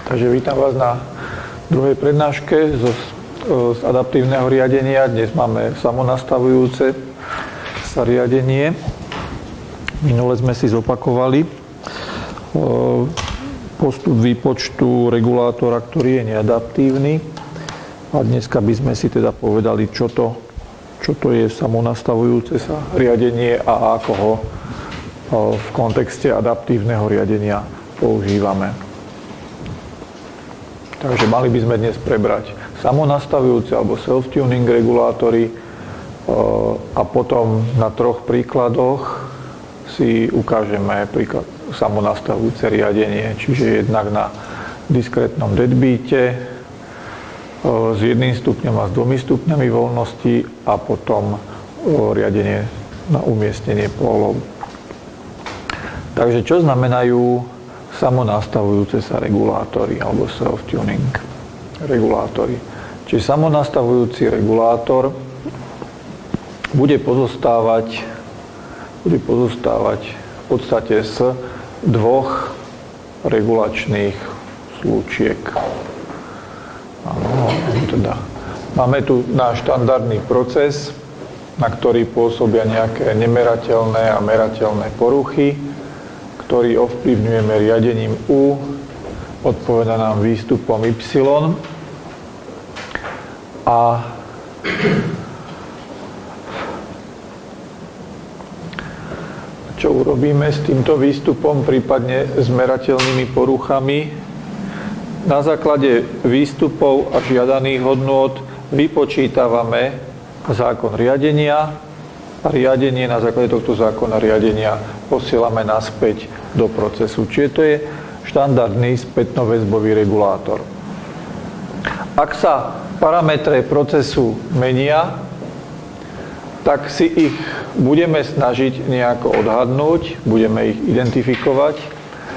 Takže vítam vás na druhej prednáške z adaptívneho riadenia. Dnes máme samonastavujúce sa riadenie. Minule sme si zopakovali postup výpočtu regulátora, ktorý je neadaptívny. A dneska by sme si teda povedali, čo to je samonastavujúce sa riadenie a ako ho v kontexte adaptívneho riadenia používame. Takže mali by sme dnes prebrať samonastavujúce alebo self-tuning regulátory a potom na 3 príkladoch si ukážeme príklad samonastavujúce riadenie, čiže jednak na diskrétnom deadbeate s 1 stupňom a s 2 stupňami voľnosti a potom riadenie na umiestnenie polov. Takže čo znamenajú samonastavujúce sa regulátory alebo self-tuning regulátory? Čiže samonastavujúci regulátor bude pozostávať v podstate z 2 regulačných slúčiek. Teda máme tu náš štandardný proces, na ktorý pôsobia nejaké nemerateľné a merateľné poruchy, ktorý ovplyvňujeme riadením U, odpoveda nám výstupom Y. A čo urobíme s týmto výstupom, prípadne s merateľnými poruchami? Na základe výstupov a žiadaných hodnôt vypočítavame zákon riadenia a riadenie na základe tohto zákona riadenia posielame naspäť do procesu. Čiže to je štandardný spätnoväzbový regulátor. Ak sa parametre procesu menia, tak si ich budeme snažiť nejako odhadnúť, budeme ich identifikovať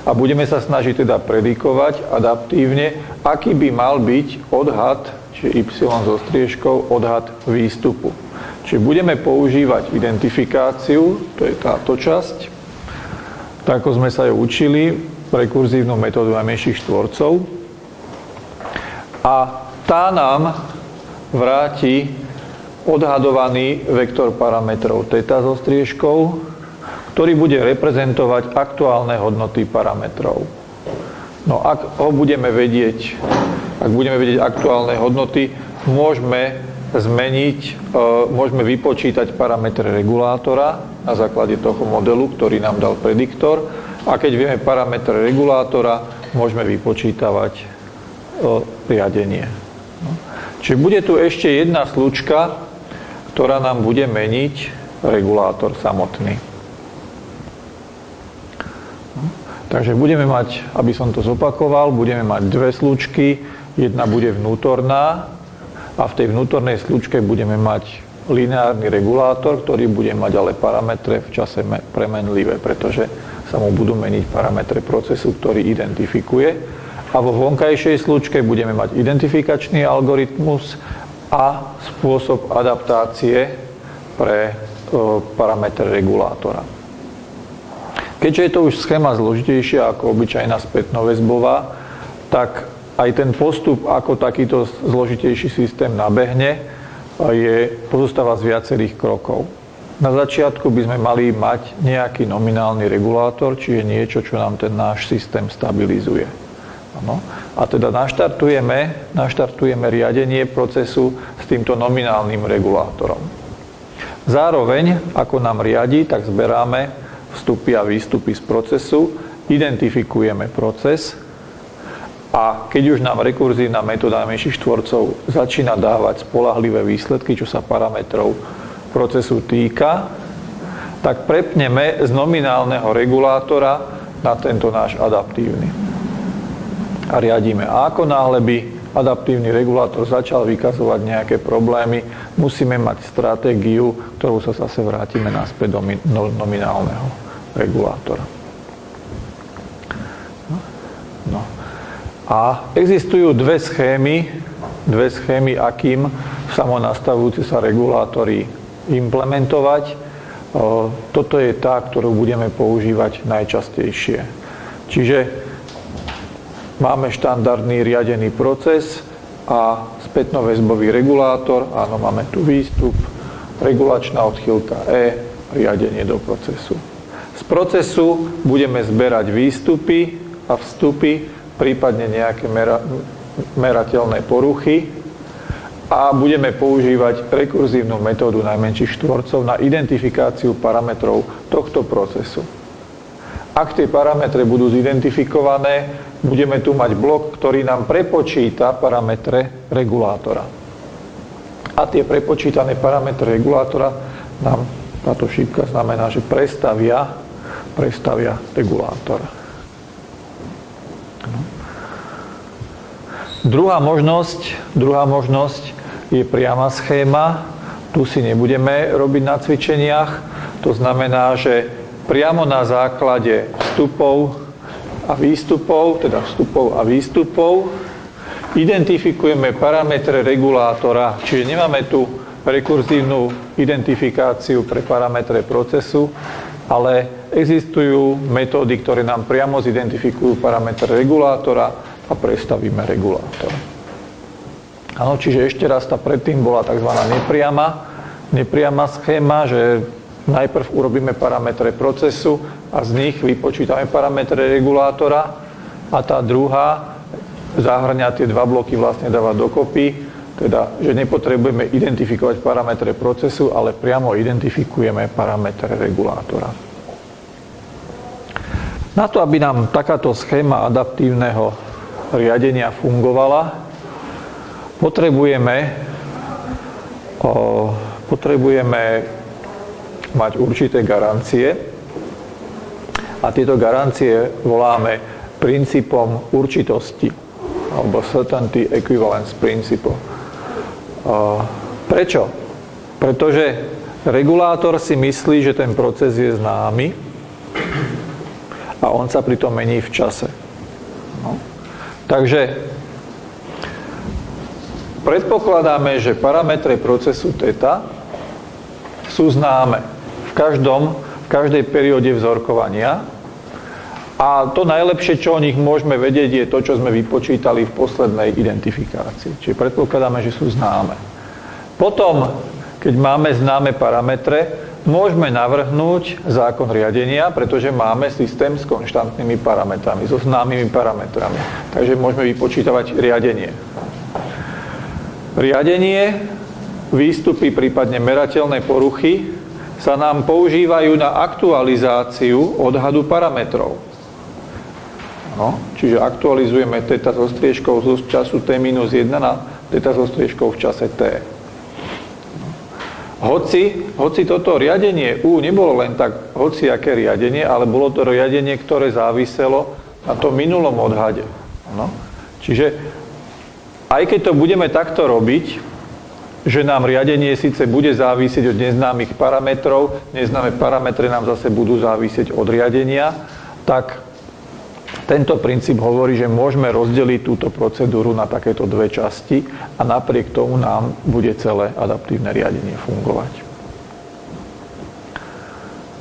a budeme sa snažiť teda predikovať adaptívne, aký by mal byť odhad, čiže Y so striežkou, odhad výstupu. Čiže budeme používať identifikáciu, to je táto časť, tak ako sme sa ju učili, rekurzívnu metódu najmenších štvorcov. A tá nám vráti odhadovaný vektor parametrov θ so striežkou, ktorý bude reprezentovať aktuálne hodnoty parametrov. No ak budeme vedieť aktuálne hodnoty, môžeme vypočítať parametre regulátora na základe toho modelu, ktorý nám dal prediktor. A keď vieme parametre regulátora, môžeme vypočítavať riadenie. Čiže bude tu ešte jedna slučka, ktorá nám bude meniť regulátor samotný. Takže budeme mať, aby som to zopakoval, budeme mať 2 slučky. Jedna bude vnútorná, a v tej vnútornej slučke budeme mať lineárny regulátor, ktorý bude mať ale parametre v čase premenlivé, pretože sa mu budú meniť parametre procesu, ktorý identifikuje. A vo vonkajšej slučke budeme mať identifikačný algoritmus a spôsob adaptácie pre parametre regulátora. Keďže je to už schéma zložitejšia ako obyčajná spätnoväzbová, tak aj ten postup, ako takýto zložitejší systém nabehne, pozostáva z viacerých krokov. Na začiatku by sme mali mať nejaký nominálny regulátor, čiže niečo, čo nám ten náš systém stabilizuje. Ano. A teda naštartujeme riadenie procesu s týmto nominálnym regulátorom. Zároveň, ako nám riadi, tak zberáme vstupy a výstupy z procesu, identifikujeme proces, a keď už nám rekurzívna metóda najmenších štvorcov začína dávať spoľahlivé výsledky, čo sa parametrov procesu týka, tak prepneme z nominálneho regulátora na tento náš adaptívny. A riadíme. A ako náhle by adaptívny regulátor začal vykazovať nejaké problémy, musíme mať stratégiu, ktorou sa zase vrátime naspäť do nominálneho regulátora. No. A existujú dve schémy, akým samonastavujúce sa regulátory implementovať. Toto je tá, ktorú budeme používať najčastejšie. Čiže máme štandardný riadený proces a spätnoväzbový regulátor. Áno, máme tu výstup, regulačná odchýlka E, riadenie do procesu. Z procesu budeme zberať výstupy a vstupy, prípadne nejaké merateľné poruchy a budeme používať rekurzívnu metódu najmenších štvorcov na identifikáciu parametrov tohto procesu. Ak tie parametre budú zidentifikované, budeme tu mať blok, ktorý nám prepočíta parametre regulátora. A tie prepočítané parametre regulátora nám, táto šípka znamená, že prestavia regulátor. Druhá možnosť je priama schéma. Tu si nebudeme robiť na cvičeniach. To znamená, že priamo na základe vstupov a výstupov, identifikujeme parametre regulátora, čiže nemáme tu rekurzívnu identifikáciu pre parametre procesu, ale existujú metódy, ktoré nám priamo zidentifikujú parametre regulátora a prestavíme regulátor. Áno, čiže ešte raz, tá predtým bola tzv. nepriama schéma, že najprv urobíme parametre procesu a z nich vypočítame parametre regulátora a tá druhá zahŕňa tie dva bloky, vlastne dáva dokopy, teda, že nepotrebujeme identifikovať parametre procesu, ale priamo identifikujeme parametre regulátora. Na to, aby nám takáto schéma adaptívneho riadenia fungovala, potrebujeme mať určité garancie a tieto garancie voláme princípom určitosti alebo certainty equivalence principle. Prečo? Pretože regulátor si myslí, že ten proces je známy a on sa pritom mení v čase. No. Takže predpokladáme, že parametre procesu θ sú známe v každej perióde vzorkovania a to najlepšie, čo o nich môžeme vedieť, je to, čo sme vypočítali v poslednej identifikácii. Čiže predpokladáme, že sú známe. Potom, keď máme známe parametre, môžeme navrhnúť zákon riadenia, pretože máme systém s konštantnými parametrami, so známymi parametrami. Takže môžeme vypočítavať riadenie. Riadenie, výstupy, prípadne merateľné poruchy sa nám používajú na aktualizáciu odhadu parametrov. No, čiže aktualizujeme θ so striežkou z času t-1 na θ so striežkou v čase t. Hoci toto riadenie U nebolo len tak hociaké riadenie, ale bolo to riadenie, ktoré záviselo na tom minulom odhade. No. Čiže aj keď to budeme takto robiť, že nám riadenie síce bude závisieť od neznámych parametrov, neznáme parametre nám zase budú závisieť od riadenia, tak tento princíp hovorí, že môžeme rozdeliť túto procedúru na takéto dve časti a napriek tomu nám bude celé adaptívne riadenie fungovať.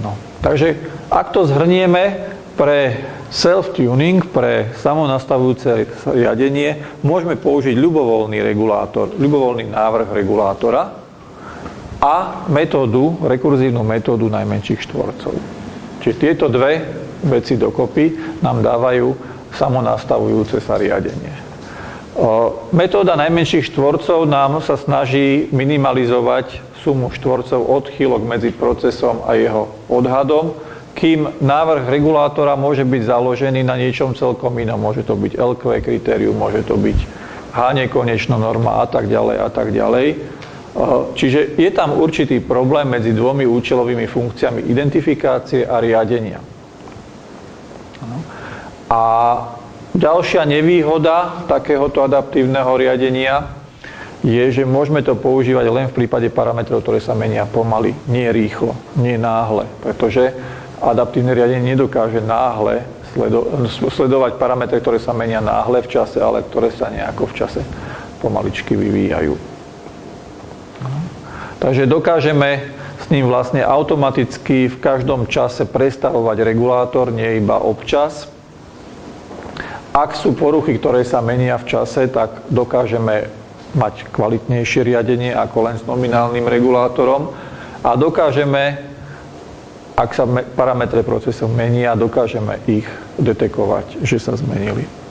No. Takže ak to zhrnieme, pre self-tuning, pre samonastavujúce riadenie, môžeme použiť ľubovoľný návrh regulátora a rekurzívnu metódu najmenších štvorcov. Čiže tieto dve veci dokopy nám dávajú samonastavujúce sa riadenie. Metóda najmenších štvorcov nám sa snaží minimalizovať sumu štvorcov odchýlok medzi procesom a jeho odhadom, kým návrh regulátora môže byť založený na niečom celkom inom. Môže to byť LQ kritérium, môže to byť H nekonečno norma a tak ďalej a tak ďalej. Čiže je tam určitý problém medzi dvomi účelovými funkciami identifikácie a riadenia. A ďalšia nevýhoda takéhoto adaptívneho riadenia je, že môžeme to používať len v prípade parametrov, ktoré sa menia pomaly, nie rýchlo, nie náhle, pretože adaptívne riadenie nedokáže náhle sledovať parametre, ktoré sa menia náhle v čase, ale ktoré sa nejako v čase pomaličky vyvíjajú. Takže dokážeme s ním vlastne automaticky v každom čase prestavovať regulátor, nie iba občas. Ak sú poruchy, ktoré sa menia v čase, tak dokážeme mať kvalitnejšie riadenie ako len s nominálnym regulátorom a dokážeme, ak sa parametre procesu menia, dokážeme ich detekovať, že sa zmenili.